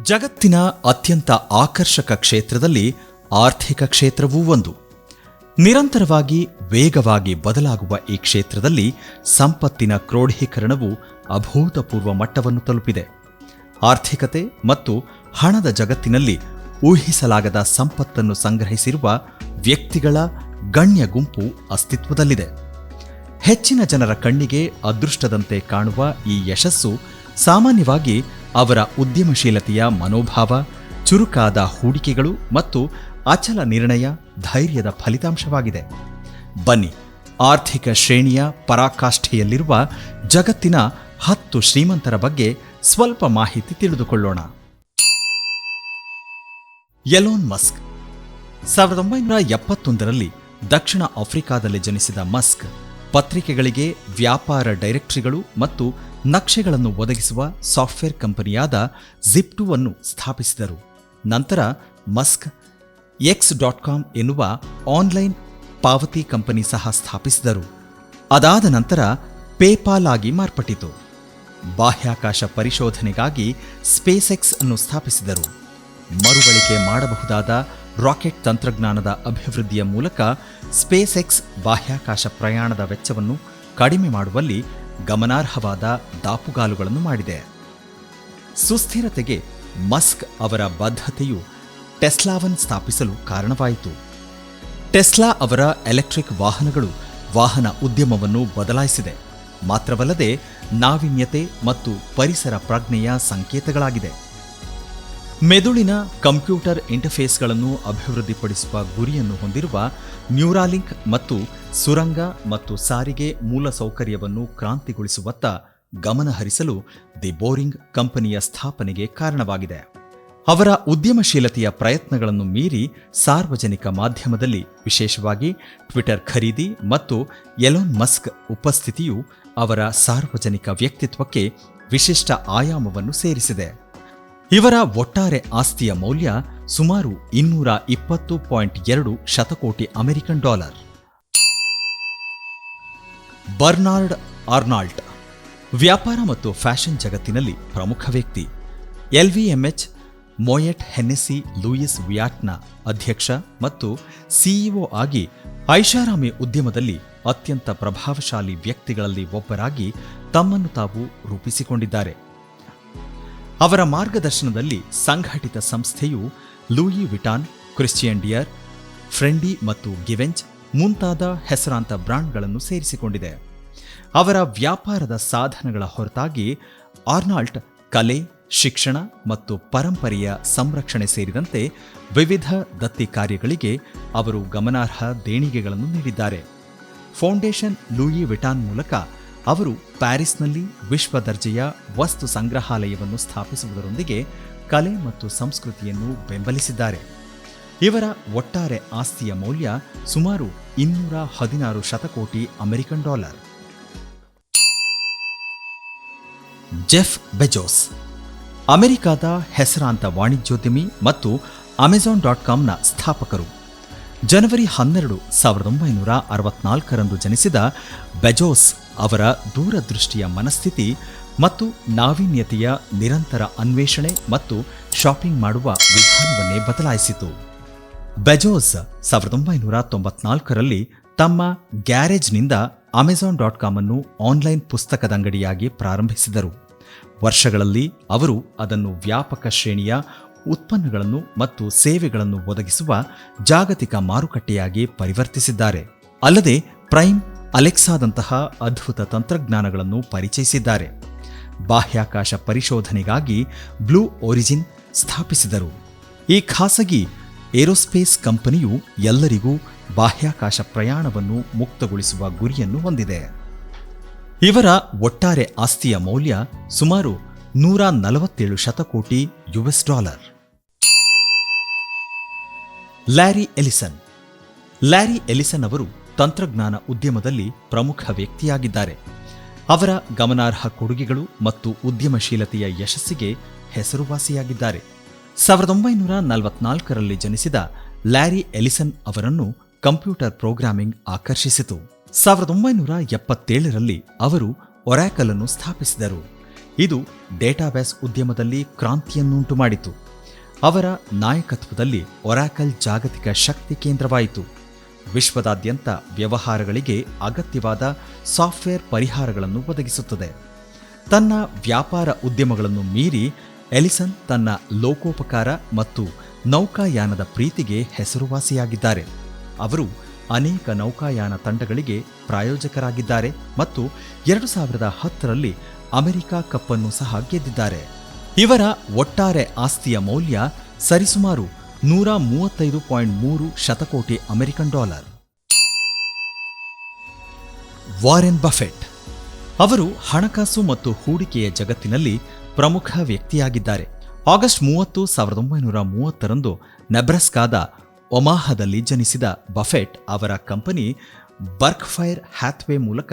ಜಗತ್ತಿನ ಅತ್ಯಂತ ಆಕರ್ಷಕ ಕ್ಷೇತ್ರದಲ್ಲಿ ಆರ್ಥಿಕ ಕ್ಷೇತ್ರವೂ ಒಂದು. ನಿರಂತರವಾಗಿ ವೇಗವಾಗಿ ಬದಲಾಗುವ ಈ ಕ್ಷೇತ್ರದಲ್ಲಿ ಸಂಪತ್ತಿನ ಕ್ರೋಢೀಕರಣವು ಅಭೂತಪೂರ್ವ ಮಟ್ಟವನ್ನು ತಲುಪಿದೆ. ಆರ್ಥಿಕತೆ ಮತ್ತು ಹಣದ ಜಗತ್ತಿನಲ್ಲಿ ಊಹಿಸಲಾಗದ ಸಂಪತ್ತನ್ನು ಸಂಗ್ರಹಿಸಿರುವ ವ್ಯಕ್ತಿಗಳ ಗಣ್ಯ ಗುಂಪು ಅಸ್ತಿತ್ವದಲ್ಲಿದೆ. ಹೆಚ್ಚಿನ ಜನರ ಕಣ್ಣಿಗೆ ಅದೃಷ್ಟದಂತೆ ಕಾಣುವ ಈ ಯಶಸ್ಸು ಸಾಮಾನ್ಯವಾಗಿ ಅವರ ಉದ್ಯಮಶೀಲತೆಯ ಮನೋಭಾವ, ಚುರುಕಾದ ಹೂಡಿಕೆಗಳು ಮತ್ತು ಅಚಲ ನಿರ್ಣಯ ಧೈರ್ಯದ ಫಲಿತಾಂಶವಾಗಿದೆ. ಬನ್ನಿ, ಆರ್ಥಿಕ ಶ್ರೇಣಿಯ ಪರಾಕಾಷ್ಠೆಯಲ್ಲಿರುವ ಜಗತ್ತಿನ 10 ಶ್ರೀಮಂತರ ಬಗ್ಗೆ ಸ್ವಲ್ಪ ಮಾಹಿತಿ ತಿಳಿದುಕೊಳ್ಳೋಣ. ಎಲೋನ್ ಮಸ್ಕ್ 1971ರಲ್ಲಿ ದಕ್ಷಿಣ ಆಫ್ರಿಕಾದಲ್ಲಿ ಜನಿಸಿದ ಮಸ್ಕ್ ಪತ್ರಿಕೆಗಳಿಗೆ ವ್ಯಾಪಾರ ಡೈರೆಕ್ಟರಿಗಳು ಮತ್ತು ನಕ್ಷೆಗಳನ್ನು ಒದಗಿಸುವ ಸಾಫ್ಟ್ವೇರ್ ಕಂಪನಿಯಾದ ಜಿಪ್ಟೊ ಅನ್ನು ಸ್ಥಾಪಿಸಿದರು. ನಂತರ ಮಸ್ಕ್ X.com ಎನ್ನುವ ಆನ್ಲೈನ್ ಪಾವತಿ ಕಂಪನಿ ಸಹ ಸ್ಥಾಪಿಸಿದರು. ಅದಾದ ನಂತರ ಪೇಪಾಲ್ ಆಗಿ ಮಾರ್ಪಟ್ಟಿತು. ಬಾಹ್ಯಾಕಾಶ ಪರಿಶೋಧನೆಗಾಗಿ ಸ್ಪೇಸ್ ಎಕ್ಸ್ ಅನ್ನು ಸ್ಥಾಪಿಸಿದರು. ಮರುಬಳಕೆ ಮಾಡಬಹುದಾದ ರಾಕೆಟ್ ತಂತ್ರಜ್ಞಾನದ ಅಭಿವೃದ್ಧಿಯ ಮೂಲಕ ಸ್ಪೇಸ್ ಎಕ್ಸ್ ಬಾಹ್ಯಾಕಾಶ ಪ್ರಯಾಣದ ವೆಚ್ಚವನ್ನು ಕಡಿಮೆ ಮಾಡುವಲ್ಲಿ ಗಮನಾರ್ಹವಾದ ದಾಪುಗಾಲುಗಳನ್ನು ಮಾಡಿದೆ. ಸುಸ್ಥಿರತೆಗೆ ಮಸ್ಕ್ ಅವರ ಬದ್ಧತೆಯು ಟೆಸ್ಲಾವನ್ನು ಸ್ಥಾಪಿಸಲು ಕಾರಣವಾಯಿತು. ಟೆಸ್ಲಾ ಅವರ ಎಲೆಕ್ಟ್ರಿಕ್ ವಾಹನಗಳು ವಾಹನ ಉದ್ಯಮವನ್ನು ಬದಲಾಯಿಸಿದೆ. ಮಾತ್ರವಲ್ಲದೆ ನಾವೀನ್ಯತೆ ಮತ್ತು ಪರಿಸರ ಪ್ರಜ್ಞೆಯ ಸಂಕೇತಗಳಾಗಿದೆ. ಮೆದುಳಿನ ಕಂಪ್ಯೂಟರ್ ಇಂಟರ್ಫೇಸ್ಗಳನ್ನು ಅಭಿವೃದ್ಧಿಪಡಿಸುವ ಗುರಿಯನ್ನು ಹೊಂದಿರುವ ನ್ಯೂರಾಲಿಂಕ್ ಮತ್ತು ಸುರಂಗ ಮತ್ತು ಸಾರಿಗೆ ಮೂಲಸೌಕರ್ಯವನ್ನು ಕ್ರಾಂತಿಗೊಳಿಸುವತ್ತ ಗಮನಹರಿಸಲು ದಿ ಬೋರಿಂಗ್ ಕಂಪನಿಯ ಸ್ಥಾಪನೆಗೆ ಕಾರಣವಾಗಿದೆ. ಅವರ ಉದ್ಯಮಶೀಲತೆಯ ಪ್ರಯತ್ನಗಳನ್ನು ಮೀರಿ ಸಾರ್ವಜನಿಕ ಮಾಧ್ಯಮದಲ್ಲಿ, ವಿಶೇಷವಾಗಿ ಟ್ವಿಟರ್ ಖರೀದಿ ಮತ್ತು ಎಲೋನ್ ಮಸ್ಕ್ ಉಪಸ್ಥಿತಿಯು ಅವರ ಸಾರ್ವಜನಿಕ ವ್ಯಕ್ತಿತ್ವಕ್ಕೆ ವಿಶಿಷ್ಟ ಆಯಾಮವನ್ನು ಸೇರಿಸಿದೆ. ಇವರ ಒಟ್ಟಾರೆ ಆಸ್ತಿಯ ಮೌಲ್ಯ ಸುಮಾರು $220.2 ಶತಕೋಟಿ ಅಮೆರಿಕನ್ ಡಾಲರ್. ಬರ್ನಾರ್ಡ್ ಆರ್ನಾಲ್ಟ್ ವ್ಯಾಪಾರ ಮತ್ತು ಫ್ಯಾಷನ್ ಜಗತ್ತಿನಲ್ಲಿ ಪ್ರಮುಖ ವ್ಯಕ್ತಿ. LVMH, ಮೊಯೆಟ್ ಹೆನ್ನೆಸಿ ಲೂಯಿಸ್ ವಿಯಾಟ್ನ ಅಧ್ಯಕ್ಷ ಮತ್ತು ಸಿಇಒ ಆಗಿ ಐಷಾರಾಮಿ ಉದ್ಯಮದಲ್ಲಿ ಅತ್ಯಂತ ಪ್ರಭಾವಶಾಲಿ ವ್ಯಕ್ತಿಗಳಲ್ಲಿ ಒಬ್ಬರಾಗಿ ತಮ್ಮನ್ನು ತಾವು ರೂಪಿಸಿಕೊಂಡಿದ್ದಾರೆ. ಅವರ ಮಾರ್ಗದರ್ಶನದಲ್ಲಿ ಸಂಘಟಿತ ಸಂಸ್ಥೆಯು ಲೂಯಿ ವಿಟಾನ್, ಕ್ರಿಶ್ಚಿಯನ್ ಡಿಯರ್, ಫ್ರೆಂಡಿ ಮತ್ತು ಗಿವೆಂಚ್ ಮುಂತಾದ ಹೆಸರಾಂತ ಬ್ರಾಂಡ್ಗಳನ್ನು ಸೇರಿಸಿಕೊಂಡಿದೆ. ಅವರ ವ್ಯಾಪಾರದ ಸಾಧನಗಳ ಹೊರತಾಗಿ ಆರ್ನಾಲ್ಟ್ ಕಲೆ, ಶಿಕ್ಷಣ ಮತ್ತು ಪರಂಪರೆಯ ಸಂರಕ್ಷಣೆ ಸೇರಿದಂತೆ ವಿವಿಧ ದತ್ತಿ ಕಾರ್ಯಗಳಿಗೆ ಅವರು ಗಮನಾರ್ಹ ದೇಣಿಗೆಗಳನ್ನು ನೀಡಿದ್ದಾರೆ. ಫೌಂಡೇಶನ್ ಲೂಯಿ ವಿಟಾನ್ ಮೂಲಕ ಅವರು ಪ್ಯಾರಿಸ್ನಲ್ಲಿ ವಿಶ್ವ ದರ್ಜೆಯ ವಸ್ತು ಸಂಗ್ರಹಾಲಯವನ್ನು ಸ್ಥಾಪಿಸುವುದರೊಂದಿಗೆ ಕಲೆ ಮತ್ತು ಸಂಸ್ಕೃತಿಯನ್ನು ಬೆಂಬಲಿಸಿದ್ದಾರೆ. ಇವರ ಒಟ್ಟಾರೆ ಆಸ್ತಿಯ ಮೌಲ್ಯ ಸುಮಾರು $216 ಶತಕೋಟಿ ಅಮೆರಿಕನ್ ಡಾಲರ್. ಜೆಫ್ ಬೆಜೋಸ್ ಅಮೆರಿಕಾದ ಹೆಸರಾಂತ ವಾಣಿಜ್ಯೋದ್ಯಮಿ ಮತ್ತು Amazon.comನ ಸ್ಥಾಪಕರು. ಜನವರಿ 12, 1964ರಂದು ಜನಿಸಿದ ಬೆಜೋಸ್ ಅವರ ದೂರದೃಷ್ಟಿಯ ಮನಸ್ಥಿತಿ ಮತ್ತು ನಾವೀನ್ಯತೆಯ ನಿರಂತರ ಅನ್ವೇಷಣೆ ಮತ್ತು ಶಾಪಿಂಗ್ ಮಾಡುವ ವಿಧಾನವನ್ನೇ ಬದಲಾಯಿಸಿತು. ಬೆಜೋಸ್ 1994ರಲ್ಲಿ ತಮ್ಮ ಗ್ಯಾರೇಜ್ನಿಂದ Amazon.com ಅನ್ನು ಆನ್ಲೈನ್ ಪುಸ್ತಕದಂಗಡಿಯಾಗಿ ಪ್ರಾರಂಭಿಸಿದರು. ವರ್ಷಗಳಲ್ಲಿ ಅವರು ಅದನ್ನು ವ್ಯಾಪಕ ಶ್ರೇಣಿಯ ಉತ್ಪನ್ನಗಳನ್ನು ಮತ್ತು ಸೇವೆಗಳನ್ನು ಒದಗಿಸುವ ಜಾಗತಿಕ ಮಾರುಕಟ್ಟೆಯಾಗಿ ಪರಿವರ್ತಿಸಿದ್ದಾರೆ. ಅಲ್ಲದೆ ಪ್ರೈಮ್, ಅಲೆಕ್ಸಾದಂತಹ ಅದ್ಭುತ ತಂತ್ರಜ್ಞಾನಗಳನ್ನು ಪರಿಚಯಿಸಿದ್ದಾರೆ. ಬಾಹ್ಯಾಕಾಶ ಪರಿಶೋಧನೆಗಾಗಿ ಬ್ಲೂ ಒರಿಜಿನ್ ಸ್ಥಾಪಿಸಿದರು. ಈ ಖಾಸಗಿ ಏರೋಸ್ಪೇಸ್ ಕಂಪನಿಯು ಎಲ್ಲರಿಗೂ ಬಾಹ್ಯಾಕಾಶ ಪ್ರಯಾಣವನ್ನು ಮುಕ್ತಗೊಳಿಸುವ ಗುರಿಯನ್ನು ಹೊಂದಿದೆ. ಇವರ ಒಟ್ಟಾರೆ ಆಸ್ತಿಯ ಮೌಲ್ಯ ಸುಮಾರು $147 ಶತಕೋಟಿ US ಡಾಲರ್. ಲ್ಯಾರಿ ಎಲಿಸನ್ ಅವರು ತಂತ್ರಜ್ಞಾನ ಉದ್ಯಮದಲ್ಲಿ ಪ್ರಮುಖ ವ್ಯಕ್ತಿಯಾಗಿದ್ದಾರೆ. ಅವರ ಗಮನಾರ್ಹ ಕೊಡುಗೆಗಳು ಮತ್ತು ಉದ್ಯಮಶೀಲತೆಯ ಯಶಸ್ಸಿಗೆ ಹೆಸರುವಾಸಿಯಾಗಿದ್ದಾರೆ. 1944ರಲ್ಲಿ ಜನಿಸಿದ ಲ್ಯಾರಿ ಎಲಿಸನ್ ಅವರನ್ನು ಕಂಪ್ಯೂಟರ್ ಪ್ರೋಗ್ರಾಮಿಂಗ್ ಆಕರ್ಷಿಸಿತು. 1977ರಲ್ಲಿ ಅವರು ಒರಾಕಲ್ ಅನ್ನು ಸ್ಥಾಪಿಸಿದರು. ಇದು ಡೇಟಾಬೇಸ್ ಉದ್ಯಮದಲ್ಲಿ ಕ್ರಾಂತಿಯನ್ನುಂಟು ಮಾಡಿತು. ಅವರ ನಾಯಕತ್ವದಲ್ಲಿ ಒರಾಕಲ್ ಜಾಗತಿಕ ಶಕ್ತಿ ಕೇಂದ್ರವಾಯಿತು. ವಿಶ್ವದಾದ್ಯಂತ ವ್ಯವಹಾರಗಳಿಗೆ ಅಗತ್ಯವಾದ ಸಾಫ್ಟ್ವೇರ್ ಪರಿಹಾರಗಳನ್ನು ಒದಗಿಸುತ್ತದೆ. ತನ್ನ ವ್ಯಾಪಾರ ಉದ್ಯಮಗಳನ್ನು ಮೀರಿ ಎಲಿಸನ್ ತನ್ನ ಲೋಕೋಪಕಾರ ಮತ್ತು ನೌಕಾಯಾನದ ಪ್ರೀತಿಗೆ ಹೆಸರುವಾಸಿಯಾಗಿದ್ದಾರೆ. ಅವರು ಅನೇಕ ನೌಕಾಯಾನ ತಂಡಗಳಿಗೆ ಪ್ರಾಯೋಜಕರಾಗಿದ್ದಾರೆ ಮತ್ತು 2010ರಲ್ಲಿ ಅಮೆರಿಕ ಕಪ್ ಅನ್ನು ಸಹ ಗೆದ್ದಿದ್ದಾರೆ. ಇವರ ಒಟ್ಟಾರೆ ಆಸ್ತಿಯ ಮೌಲ್ಯ ಸರಿಸುಮಾರು $135.3 ಶತಕೋಟಿ ಅಮೆರಿಕನ್ ಡಾಲರ್. ವಾರೆನ್ ಬಫೆಟ್ ಅವರು ಹಣಕಾಸು ಮತ್ತು ಹೂಡಿಕೆಯ ಜಗತ್ತಿನಲ್ಲಿ ಪ್ರಮುಖ ವ್ಯಕ್ತಿಯಾಗಿದ್ದಾರೆ. ಆಗಸ್ಟ್ 30, 1930ರಂದು ನೆಬ್ರಾಸ್ಕಾದ ಒಮಾಹಾದಲ್ಲಿ ಜನಿಸಿದ ಬಫೆಟ್ ಅವರ ಕಂಪನಿ ಬರ್ಕ್ಫೈರ್ ಹ್ಯಾಥ್ವೇ ಮೂಲಕ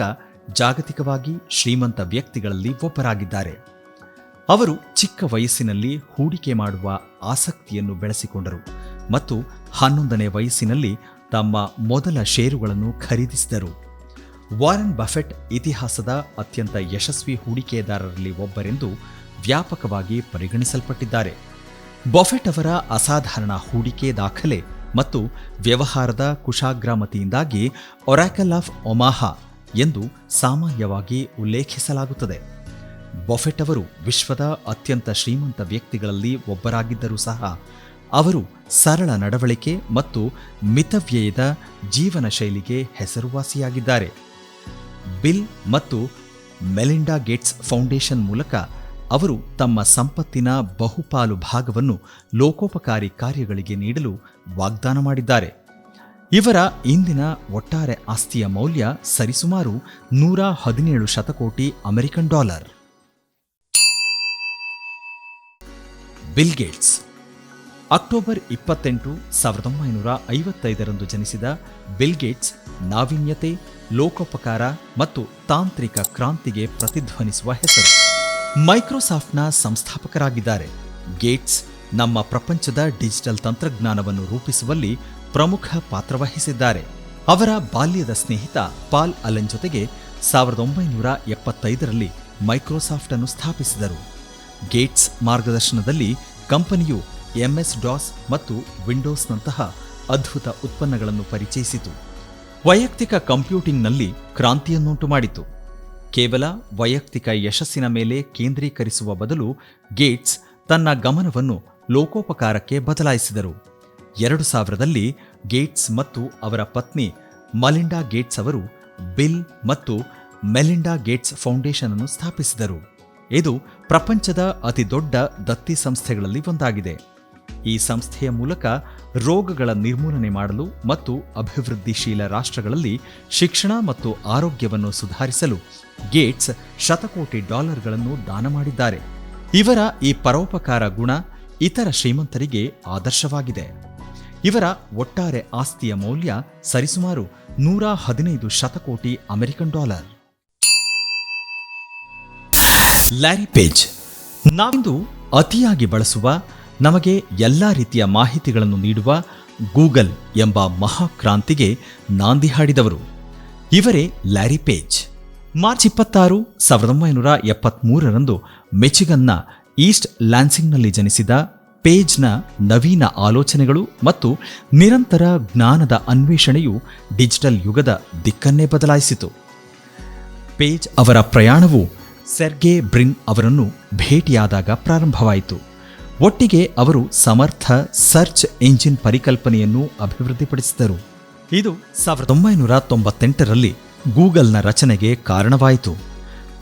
ಜಾಗತಿಕವಾಗಿ ಶ್ರೀಮಂತ ವ್ಯಕ್ತಿಗಳಲ್ಲಿ ಒಬ್ಬರಾಗಿದ್ದಾರೆ. ಅವರು ಚಿಕ್ಕ ವಯಸ್ಸಿನಲ್ಲಿ ಹೂಡಿಕೆ ಮಾಡುವ ಆಸಕ್ತಿಯನ್ನು ಬೆಳೆಸಿಕೊಂಡರು ಮತ್ತು 11ನೇ ವಯಸ್ಸಿನಲ್ಲಿ ತಮ್ಮ ಮೊದಲ ಷೇರುಗಳನ್ನು ಖರೀದಿಸಿದರು. ವಾರೆನ್ ಬಫೆಟ್ ಇತಿಹಾಸದ ಅತ್ಯಂತ ಯಶಸ್ವಿ ಹೂಡಿಕೆದಾರರಲ್ಲಿ ಒಬ್ಬರೆಂದು ವ್ಯಾಪಕವಾಗಿ ಪರಿಗಣಿಸಲ್ಪಟ್ಟಿದ್ದಾರೆ. ಬಫೆಟ್ ಅವರ ಅಸಾಧಾರಣ ಹೂಡಿಕೆ ದಾಖಲೆ ಮತ್ತು ವ್ಯವಹಾರದ ಕುಶಾಗ್ರಮತಿಯಿಂದಾಗಿ ಒರಾಕಲ್ ಆಫ್ ಒಮಾಹಾ ಎಂದು ಸಾಮಾನ್ಯವಾಗಿ ಉಲ್ಲೇಖಿಸಲಾಗುತ್ತದೆ. ಬಫೆಟ್ ಅವರು ವಿಶ್ವದ ಅತ್ಯಂತ ಶ್ರೀಮಂತ ವ್ಯಕ್ತಿಗಳಲ್ಲಿ ಒಬ್ಬರಾಗಿದ್ದರೂ ಸಹ ಅವರು ಸರಳ ನಡವಳಿಕೆ ಮತ್ತು ಮಿತವ್ಯಯದ ಜೀವನ ಶೈಲಿಗೆ ಹೆಸರುವಾಸಿಯಾಗಿದ್ದಾರೆ. ಬಿಲ್ ಮತ್ತು ಮೆಲಿಂಡಾ ಗೇಟ್ಸ್ ಫೌಂಡೇಶನ್ ಮೂಲಕ ಅವರು ತಮ್ಮ ಸಂಪತ್ತಿನ ಬಹುಪಾಲು ಭಾಗವನ್ನು ಲೋಕೋಪಕಾರಿ ಕಾರ್ಯಗಳಿಗೆ ನೀಡಲು ವಾಗ್ದಾನ ಮಾಡಿದ್ದಾರೆ. ಇವರ ಇಂದಿನ ಒಟ್ಟಾರೆ ಆಸ್ತಿಯ ಮೌಲ್ಯ ಸರಿಸುಮಾರು $117 ಶತಕೋಟಿ American dollar. Bill Gates October 28, 1955ರಂದು ಜನಿಸಿದ ಬಿಲ್ ಗೇಟ್ಸ್ ನಾವೀನ್ಯತೆ, ಲೋಕೋಪಕಾರ ಮತ್ತು ತಾಂತ್ರಿಕ ಕ್ರಾಂತಿಗೆ ಪ್ರತಿಧ್ವನಿಸುವ ಹೆಸರು. ಮೈಕ್ರೋಸಾಫ್ಟ್ನ ಸಂಸ್ಥಾಪಕರಾಗಿದ್ದಾರೆ. ಗೇಟ್ಸ್ ನಮ್ಮ ಪ್ರಪಂಚದ ಡಿಜಿಟಲ್ ತಂತ್ರಜ್ಞಾನವನ್ನು ರೂಪಿಸುವಲ್ಲಿ ಪ್ರಮುಖ ಪಾತ್ರ ವಹಿಸಿದ್ದಾರೆ. ಅವರ ಬಾಲ್ಯದ ಸ್ನೇಹಿತ ಪಾಲ್ ಅಲೆನ್ ಜೊತೆಗೆ 1975ರಲ್ಲಿ ಮೈಕ್ರೋಸಾಫ್ಟ್ ಅನ್ನು ಸ್ಥಾಪಿಸಿದರು. ಗೇಟ್ಸ್ ಮಾರ್ಗದರ್ಶನದಲ್ಲಿ ಕಂಪನಿಯು MS-DOS ಮತ್ತು ವಿಂಡೋಸ್ನಂತಹ ಅದ್ಭುತ ಉತ್ಪನ್ನಗಳನ್ನು ಪರಿಚಯಿಸಿತು. ವೈಯಕ್ತಿಕ ಕಂಪ್ಯೂಟಿಂಗ್ನಲ್ಲಿ ಕ್ರಾಂತಿಯನ್ನುಂಟು ಮಾಡಿತು. ಕೇವಲ ವೈಯಕ್ತಿಕ ಯಶಸ್ಸಿನ ಮೇಲೆ ಕೇಂದ್ರೀಕರಿಸುವ ಬದಲು ಗೇಟ್ಸ್ ತನ್ನ ಗಮನವನ್ನು ಲೋಕೋಪಕಾರಕ್ಕೆ ಬದಲಾಯಿಸಿದರು. 2000ರಲ್ಲಿ ಗೇಟ್ಸ್ ಮತ್ತು ಅವರ ಪತ್ನಿ ಮಲಿಂಡಾ ಗೇಟ್ಸ್ ಅವರು ಬಿಲ್ ಮತ್ತು ಮೆಲಿಂಡಾ ಗೇಟ್ಸ್ ಫೌಂಡೇಶನ್ ಅನ್ನು ಸ್ಥಾಪಿಸಿದರು. ಇದು ಪ್ರಪಂಚದ ಅತಿದೊಡ್ಡ ದತ್ತಿ ಸಂಸ್ಥೆಗಳಲ್ಲಿ ಒಂದಾಗಿದೆ. ಈ ಸಂಸ್ಥೆಯ ಮೂಲಕ ರೋಗಗಳ ನಿರ್ಮೂಲನೆ ಮಾಡಲು ಮತ್ತು ಅಭಿವೃದ್ಧಿಶೀಲ ರಾಷ್ಟ್ರಗಳಲ್ಲಿ ಶಿಕ್ಷಣ ಮತ್ತು ಆರೋಗ್ಯವನ್ನು ಸುಧಾರಿಸಲು ಗೇಟ್ಸ್ ಶತಕೋಟಿ ಡಾಲರ್ಗಳನ್ನು ದಾನ ಮಾಡಿದ್ದಾರೆ. ಇವರ ಈ ಪರೋಪಕಾರ ಗುಣ ಇತರ ಶ್ರೀಮಂತರಿಗೆ ಆದರ್ಶವಾಗಿದೆ. ಇವರ ಒಟ್ಟಾರೆ ಆಸ್ತಿಯ ಮೌಲ್ಯ ಸರಿಸುಮಾರು $115 ಶತಕೋಟಿ ಅಮೆರಿಕನ್ ಡಾಲರ್. ಲ್ಯಾರಿ ಪೇಜ್ ನಾವಿಂದು ಅತಿಯಾಗಿ ಬಳಸುವ, ನಮಗೆ ಎಲ್ಲ ರೀತಿಯ ಮಾಹಿತಿಗಳನ್ನು ನೀಡುವ ಗೂಗಲ್ ಎಂಬ ಮಹಾಕ್ರಾಂತಿಗೆ ನಾಂದಿ ಹಾಡಿದವರು ಇವರೇ ಲ್ಯಾರಿ ಪೇಜ್. ಮಾರ್ಚ್ 26, 1973ರಂದು ಮಿಚಿಗನ್ನ ಈಸ್ಟ್ ಲ್ಯಾನ್ಸಿಂಗ್ನಲ್ಲಿ ಜನಿಸಿದ ಪೇಜ್ನ ನವೀನ ಆಲೋಚನೆಗಳು ಮತ್ತು ನಿರಂತರ ಜ್ಞಾನದ ಅನ್ವೇಷಣೆಯು ಡಿಜಿಟಲ್ ಯುಗದ ದಿಕ್ಕನ್ನೇ ಬದಲಾಯಿಸಿತು. ಪೇಜ್ ಅವರ ಪ್ರಯಾಣವು ಸೆರ್ಗೆ ಬ್ರಿನ್ ಅವರನ್ನು ಭೇಟಿಯಾದಾಗ ಪ್ರಾರಂಭವಾಯಿತು. ಒಟ್ಟಿಗೆ ಅವರು ಸಮರ್ಥ ಸರ್ಚ್ ಎಂಜಿನ್ ಪರಿಕಲ್ಪನೆಯನ್ನು ಅಭಿವೃದ್ಧಿಪಡಿಸಿದರು. ಇದು 1998ರಲ್ಲಿ ಗೂಗಲ್ನ ರಚನೆಗೆ ಕಾರಣವಾಯಿತು.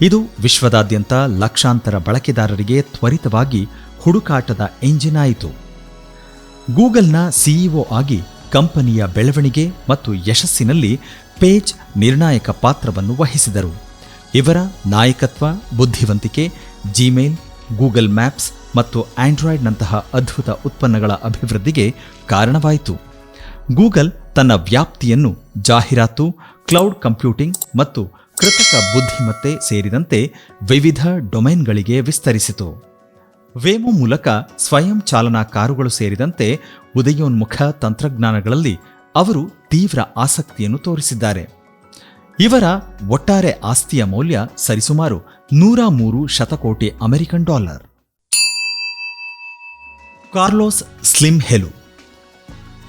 ಇದು ವಿಶ್ವದಾದ್ಯಂತ ಲಕ್ಷಾಂತರ ಬಳಕೆದಾರರಿಗೆ ತ್ವರಿತವಾಗಿ ಹುಡುಕಾಟದ ಎಂಜಿನ್ ಆಯಿತು. ಗೂಗಲ್ನ ಸಿಇಒ ಆಗಿ ಕಂಪನಿಯ ಬೆಳವಣಿಗೆ ಮತ್ತು ಯಶಸ್ಸಿನಲ್ಲಿ ಪೇಜ್ ನಿರ್ಣಾಯಕ ಪಾತ್ರವನ್ನು ವಹಿಸಿದರು. ಇವರ ನಾಯಕತ್ವ, ಬುದ್ಧಿವಂತಿಕೆ ಜಿಮೇಲ್, ಗೂಗಲ್ ಮ್ಯಾಪ್ಸ್ ಮತ್ತು ಆಂಡ್ರಾಯ್ಡ್ನಂತಹ ಅದ್ಭುತ ಉತ್ಪನ್ನಗಳ ಅಭಿವೃದ್ಧಿಗೆ ಕಾರಣವಾಯಿತು. ಗೂಗಲ್ ತನ್ನ ವ್ಯಾಪ್ತಿಯನ್ನು ಜಾಹೀರಾತು, ಕ್ಲೌಡ್ ಕಂಪ್ಯೂಟಿಂಗ್ ಮತ್ತು ಕೃತಕ ಬುದ್ಧಿಮತ್ತೆ ಸೇರಿದಂತೆ ವಿವಿಧ ಡೊಮೇನ್ಗಳಿಗೆ ವಿಸ್ತರಿಸಿತು. ವೇಮೋ ಮೂಲಕ ಸ್ವಯಂ ಚಾಲನಾ ಕಾರುಗಳು ಸೇರಿದಂತೆ ಉದಯೋನ್ಮುಖ ತಂತ್ರಜ್ಞಾನಗಳಲ್ಲಿ ಅವರು ತೀವ್ರ ಆಸಕ್ತಿಯನ್ನು ತೋರಿಸಿದ್ದಾರೆ. ಇವರ ಒಟ್ಟಾರೆ ಆಸ್ತಿಯ ಮೌಲ್ಯ ಸರಿಸುಮಾರು 103 ಶತಕೋಟಿ ಅಮೆರಿಕನ್ ಡಾಲರ್. ಕಾರ್ಲೋಸ್ ಸ್ಲಿಮ್ ಹೆಲು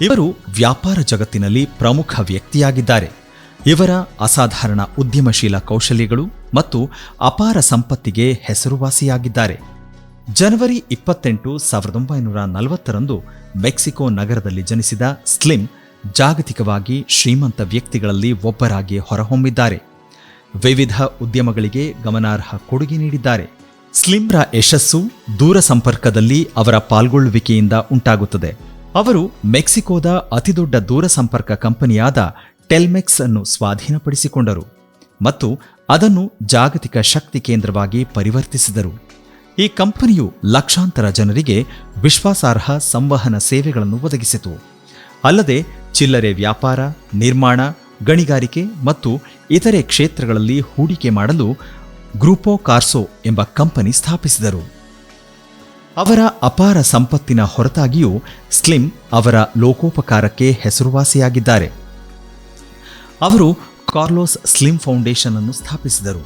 ಇವರು ವ್ಯಾಪಾರ ಜಗತ್ತಿನಲ್ಲಿ ಪ್ರಮುಖ ವ್ಯಕ್ತಿಯಾಗಿದ್ದಾರೆ. ಇವರ ಅಸಾಧಾರಣ ಉದ್ಯಮಶೀಲ ಕೌಶಲ್ಯಗಳು ಮತ್ತು ಅಪಾರ ಸಂಪತ್ತಿಗೆ ಹೆಸರುವಾಸಿಯಾಗಿದ್ದಾರೆ. ಜನವರಿ 28, 1940ರಂದು ಮೆಕ್ಸಿಕೋ ನಗರದಲ್ಲಿ ಜನಿಸಿದ ಸ್ಲಿಮ್ ಜಾಗತಿಕವಾಗಿ ಶ್ರೀಮಂತ ವ್ಯಕ್ತಿಗಳಲ್ಲಿ ಒಬ್ಬರಾಗಿ ಹೊರಹೊಮ್ಮಿದ್ದಾರೆ. ವಿವಿಧ ಉದ್ಯಮಗಳಿಗೆ ಗಮನಾರ್ಹ ಕೊಡುಗೆ ನೀಡಿದ್ದಾರೆ. ಸ್ಲಿಮ್ರ ಯಶಸ್ಸು ದೂರ ಸಂಪರ್ಕದಲ್ಲಿ ಅವರ ಪಾಲ್ಗೊಳ್ಳುವಿಕೆಯಿಂದ ಉಂಟಾಗುತ್ತದೆ. ಅವರು ಮೆಕ್ಸಿಕೋದ ಅತಿದೊಡ್ಡ ದೂರಸಂಪರ್ಕ ಕಂಪನಿಯಾದ ಟೆಲ್ಮೆಕ್ಸ್ ಅನ್ನು ಸ್ವಾಧೀನಪಡಿಸಿಕೊಂಡರು ಮತ್ತು ಅದನ್ನು ಜಾಗತಿಕ ಶಕ್ತಿ ಕೇಂದ್ರವಾಗಿ ಪರಿವರ್ತಿಸಿದರು. ಈ ಕಂಪನಿಯು ಲಕ್ಷಾಂತರ ಜನರಿಗೆ ವಿಶ್ವಾಸಾರ್ಹ ಸಂವಹನ ಸೇವೆಗಳನ್ನು ಒದಗಿಸಿತು. ಅಲ್ಲದೆ ಚಿಲ್ಲರೆ ವ್ಯಾಪಾರ, ನಿರ್ಮಾಣ, ಗಣಿಗಾರಿಕೆ ಮತ್ತು ಇತರೆ ಕ್ಷೇತ್ರಗಳಲ್ಲಿ ಹೂಡಿಕೆ ಮಾಡಲು ಗ್ರೂಪೋ ಕಾರ್ಸೋ ಎಂಬ ಕಂಪನಿ ಸ್ಥಾಪಿಸಿದರು. ಅವರ ಅಪಾರ ಸಂಪತ್ತಿನ ಹೊರತಾಗಿಯೂ ಸ್ಲಿಮ್ ಅವರ ಲೋಕೋಪಕಾರಕ್ಕೆ ಹೆಸರುವಾಸಿಯಾಗಿದ್ದಾರೆ. ಅವರು ಕಾರ್ಲೋಸ್ ಸ್ಲಿಮ್ ಫೌಂಡೇಶನ್ ಅನ್ನು ಸ್ಥಾಪಿಸಿದರು.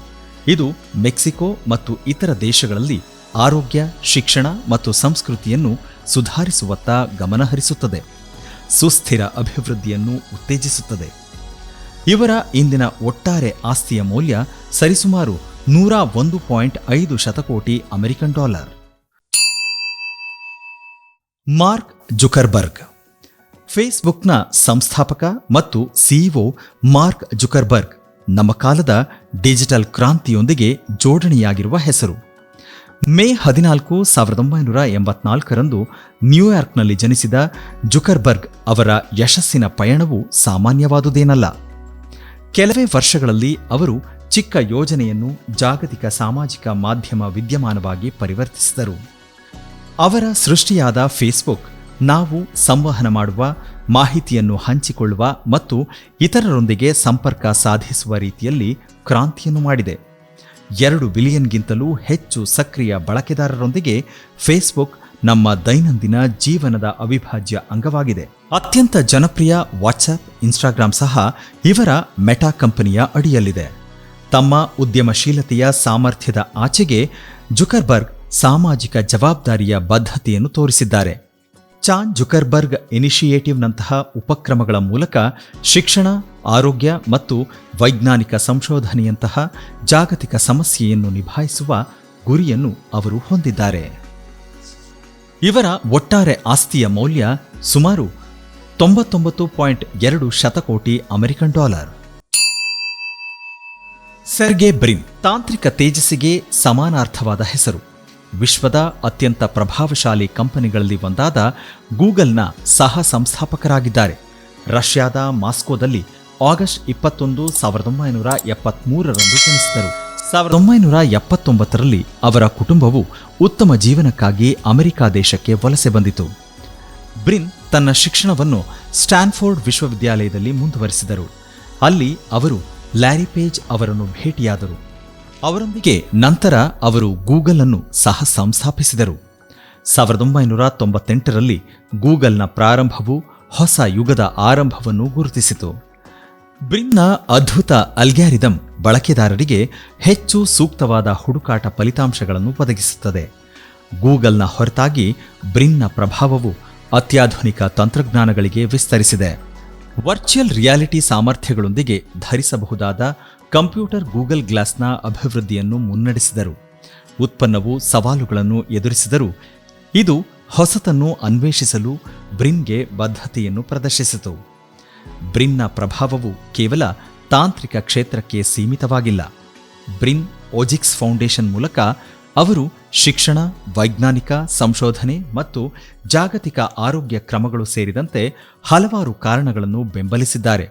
ಇದು ಮೆಕ್ಸಿಕೋ ಮತ್ತು ಇತರ ದೇಶಗಳಲ್ಲಿ ಆರೋಗ್ಯ, ಶಿಕ್ಷಣ ಮತ್ತು ಸಂಸ್ಕೃತಿಯನ್ನು ಸುಧಾರಿಸುವತ್ತ ಗಮನಹರಿಸುತ್ತದೆ, ಸುಸ್ಥಿರ ಅಭಿವೃದ್ಧಿಯನ್ನು ಉತ್ತೇಜಿಸುತ್ತದೆ. ಇವರ ಇಂದಿನ ಒಟ್ಟಾರೆ ಆಸ್ತಿಯ ಮೌಲ್ಯ ಸರಿಸುಮಾರು 101.5 ಶತಕೋಟಿ ಅಮೆರಿಕನ್ ಡಾಲರ್. ಮಾರ್ಕ್ ಜುಕರ್ಬರ್ಗ್ ಫೇಸ್ಬುಕ್ನ ಸಂಸ್ಥಾಪಕ ಮತ್ತು ಸಿಇಒ ಮಾರ್ಕ್ ಜುಕರ್ಬರ್ಗ್ ನಮ್ಮ ಕಾಲದ ಡಿಜಿಟಲ್ ಕ್ರಾಂತಿಯೊಂದಿಗೆ ಜೋಡಣೆಯಾಗಿರುವ ಹೆಸರು. ಮೇ 14, 1984ರಂದು ನ್ಯೂಯಾರ್ಕ್ನಲ್ಲಿ ಜನಿಸಿದ ಜುಕರ್ಬರ್ಗ್ ಅವರ ಯಶಸ್ಸಿನ ಪಯಣವು ಸಾಮಾನ್ಯವಾದುದೇನಲ್ಲ. ಕೆಲವೇ ವರ್ಷಗಳಲ್ಲಿ ಅವರು ಚಿಕ್ಕ ಯೋಜನೆಯನ್ನು ಜಾಗತಿಕ ಸಾಮಾಜಿಕ ಮಾಧ್ಯಮ ವಿದ್ಯಮಾನವಾಗಿ ಪರಿವರ್ತಿಸಿದರು. ಅವರ ಸೃಷ್ಟಿಯಾದ ಫೇಸ್ಬುಕ್ ನಾವು ಸಂವಹನ ಮಾಡುವ, ಮಾಹಿತಿಯನ್ನು ಹಂಚಿಕೊಳ್ಳುವ ಮತ್ತು ಇತರರೊಂದಿಗೆ ಸಂಪರ್ಕ ಸಾಧಿಸುವ ರೀತಿಯಲ್ಲಿ ಕ್ರಾಂತಿಯನ್ನು ಮಾಡಿದೆ. 2 ಬಿಲಿಯನ್ಗಿಂತಲೂ ಹೆಚ್ಚು ಸಕ್ರಿಯ ಬಳಕೆದಾರರೊಂದಿಗೆ ಫೇಸ್ಬುಕ್ ನಮ್ಮ ದೈನಂದಿನ ಜೀವನದ ಅವಿಭಾಜ್ಯ ಅಂಗವಾಗಿದೆ. ಅತ್ಯಂತ ಜನಪ್ರಿಯ ವಾಟ್ಸ್ಆಪ್, ಇನ್ಸ್ಟಾಗ್ರಾಂ ಸಹ ಇವರ ಮೆಟಾ ಕಂಪನಿಯ ಅಡಿಯಲ್ಲಿದೆ. ತಮ್ಮ ಉದ್ಯಮಶೀಲತೆಯ ಸಾಮರ್ಥ್ಯದ ಆಚೆಗೆ ಜುಕರ್ಬರ್ಗ್ ಸಾಮಾಜಿಕ ಜವಾಬ್ದಾರಿಯ ಬದ್ಧತೆಯನ್ನು ತೋರಿಸಿದ್ದಾರೆ. ಚಾನ್ ಜುಕರ್ಬರ್ಗ್ ಇನಿಷಿಯೇಟಿವ್ನಂತಹ ಉಪಕ್ರಮಗಳ ಮೂಲಕ ಶಿಕ್ಷಣ, ಆರೋಗ್ಯ ಮತ್ತು ವೈಜ್ಞಾನಿಕ ಸಂಶೋಧನೆಯಂತಹ ಜಾಗತಿಕ ಸಮಸ್ಯೆಯನ್ನು ನಿಭಾಯಿಸುವ ಗುರಿಯನ್ನು ಅವರು ಹೊಂದಿದ್ದಾರೆ. ಇವರ ಒಟ್ಟಾರೆ ಆಸ್ತಿಯ ಮೌಲ್ಯ ಸುಮಾರು 99.2 ಶತಕೋಟಿ ಅಮೆರಿಕನ್ ಡಾಲರ್. ಸೆರ್ಗೆ ಬ್ರಿನ್ ತಾಂತ್ರಿಕ ತೇಜಸ್ಸಿಗೆ ಸಮಾನಾರ್ಥವಾದ ಹೆಸರು. ವಿಶ್ವದ ಅತ್ಯಂತ ಪ್ರಭಾವಶಾಲಿ ಕಂಪನಿಗಳಲ್ಲಿ ಒಂದಾದ ಗೂಗಲ್ನ ಸಹ ಸಂಸ್ಥಾಪಕರಾಗಿದ್ದಾರೆ. ರಷ್ಯಾದ ಮಾಸ್ಕೋದಲ್ಲಿ ಆಗಸ್ಟ್ 21, 1973ರಂದು ಜನಿಸಿದರು. 1979ರಲ್ಲಿ ಅವರ ಕುಟುಂಬವು ಉತ್ತಮ ಜೀವನಕ್ಕಾಗಿ ಅಮೆರಿಕ ದೇಶಕ್ಕೆ ವಲಸೆ ಬಂದಿತು. ಬ್ರಿನ್ ತನ್ನ ಶಿಕ್ಷಣವನ್ನು ಸ್ಟ್ಯಾನ್ಫೋರ್ಡ್ ವಿಶ್ವವಿದ್ಯಾಲಯದಲ್ಲಿ ಮುಂದುವರಿಸಿದರು. ಅಲ್ಲಿ ಅವರು ಲ್ಯಾರಿ ಪೇಜ್ ಅವರನ್ನು ಭೇಟಿಯಾದರು. ಅವರೊಂದಿಗೆ ನಂತರ ಅವರು ಗೂಗಲ್ ಅನ್ನು ಸಹ ಸಂಸ್ಥಾಪಿಸಿದರು. 1998ರಲ್ಲಿ ಗೂಗಲ್ನ ಪ್ರಾರಂಭವು ಹೊಸ ಯುಗದ ಆರಂಭವನ್ನು ಗುರುತಿಸಿತು. ಬ್ರಿನ್ನ ಅದ್ಭುತ ಅಲ್ಗ್ಯಾರಿದಮ್ ಬಳಕೆದಾರರಿಗೆ ಹೆಚ್ಚು ಸೂಕ್ತವಾದ ಹುಡುಕಾಟ ಫಲಿತಾಂಶಗಳನ್ನು ಒದಗಿಸುತ್ತದೆ. ಗೂಗಲ್ನ ಹೊರತಾಗಿ ಬ್ರಿನ್ನ ಪ್ರಭಾವವು ಅತ್ಯಾಧುನಿಕ ತಂತ್ರಜ್ಞಾನಗಳಿಗೆ ವಿಸ್ತರಿಸಿದೆ. ವರ್ಚುವಲ್ ರಿಯಾಲಿಟಿ ಸಾಮರ್ಥ್ಯಗಳೊಂದಿಗೆ ಧರಿಸಬಹುದಾದ ಕಂಪ್ಯೂಟರ್ ಗೂಗಲ್ ಗ್ಲಾಸ್ನ ಅಭಿವೃದ್ಧಿಯನ್ನು ಮುನ್ನಡೆಸಿದರು. ಉತ್ಪನ್ನವು ಸವಾಲುಗಳನ್ನು ಎದುರಿಸಿದರೂ ಇದು ಹೊಸತನ್ನು ಅನ್ವೇಷಿಸಲು ಬ್ರಿನ್ಗೆ ಬದ್ಧತೆಯನ್ನು ಪ್ರದರ್ಶಿಸಿತು. ಬ್ರಿನ್ನ ಪ್ರಭಾವವು ಕೇವಲ ತಾಂತ್ರಿಕ ಕ್ಷೇತ್ರಕ್ಕೆ ಸೀಮಿತವಾಗಿಲ್ಲ. ಬ್ರಿನ್ ಓಜಿಕ್ಸ್ ಫೌಂಡೇಶನ್ ಮೂಲಕ ಅವರು ಶಿಕ್ಷಣ, ವೈಜ್ಞಾನಿಕ ಸಂಶೋಧನೆ ಮತ್ತು ಜಾಗತಿಕ ಆರೋಗ್ಯ ಕ್ರಮಗಳು ಸೇರಿದಂತೆ ಹಲವಾರು ಕಾರಣಗಳನ್ನು ಬೆಂಬಲಿಸಿದ್ದಾರೆ.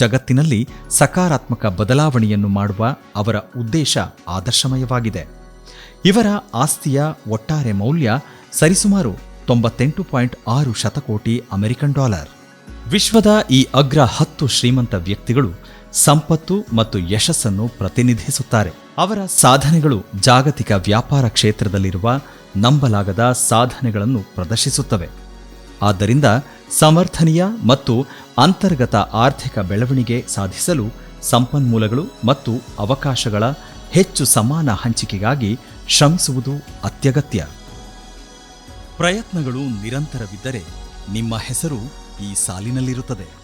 ಜಗತ್ತಿನಲ್ಲಿ ಸಕಾರಾತ್ಮಕ ಬದಲಾವಣೆಯನ್ನು ಮಾಡುವ ಅವರ ಉದ್ದೇಶ ಆದರ್ಶಮಯವಾಗಿದೆ. ಇವರ ಆಸ್ತಿಯ ಒಟ್ಟಾರೆ ಮೌಲ್ಯ ಸರಿಸುಮಾರು 98.6 ಶತಕೋಟಿ ಅಮೆರಿಕನ್ ಡಾಲರ್. ವಿಶ್ವದ ಈ ಅಗ್ರ 10 ಶ್ರೀಮಂತ ವ್ಯಕ್ತಿಗಳು ಸಂಪತ್ತು ಮತ್ತು ಯಶಸ್ಸನ್ನು ಪ್ರತಿನಿಧಿಸುತ್ತಾರೆ. ಅವರ ಸಾಧನೆಗಳು ಜಾಗತಿಕ ವ್ಯಾಪಾರ ಕ್ಷೇತ್ರದಲ್ಲಿರುವ ನಂಬಲಾಗದ ಸಾಧನೆಗಳನ್ನು ಪ್ರದರ್ಶಿಸುತ್ತವೆ. ಆದ್ದರಿಂದ ಸಮರ್ಥನೀಯ ಮತ್ತು ಅಂತರ್ಗತ ಆರ್ಥಿಕ ಬೆಳವಣಿಗೆ ಸಾಧಿಸಲು ಸಂಪನ್ಮೂಲಗಳು ಮತ್ತು ಅವಕಾಶಗಳ ಹೆಚ್ಚು ಸಮಾನ ಹಂಚಿಕೆಗಾಗಿ ಶ್ರಮಿಸುವುದು ಅತ್ಯಗತ್ಯ. ಪ್ರಯತ್ನಗಳು ನಿರಂತರವಿದ್ದರೆ ನಿಮ್ಮ ಹೆಸರು ಈ ಸಾಲಿನಲ್ಲಿರುತ್ತದೆ.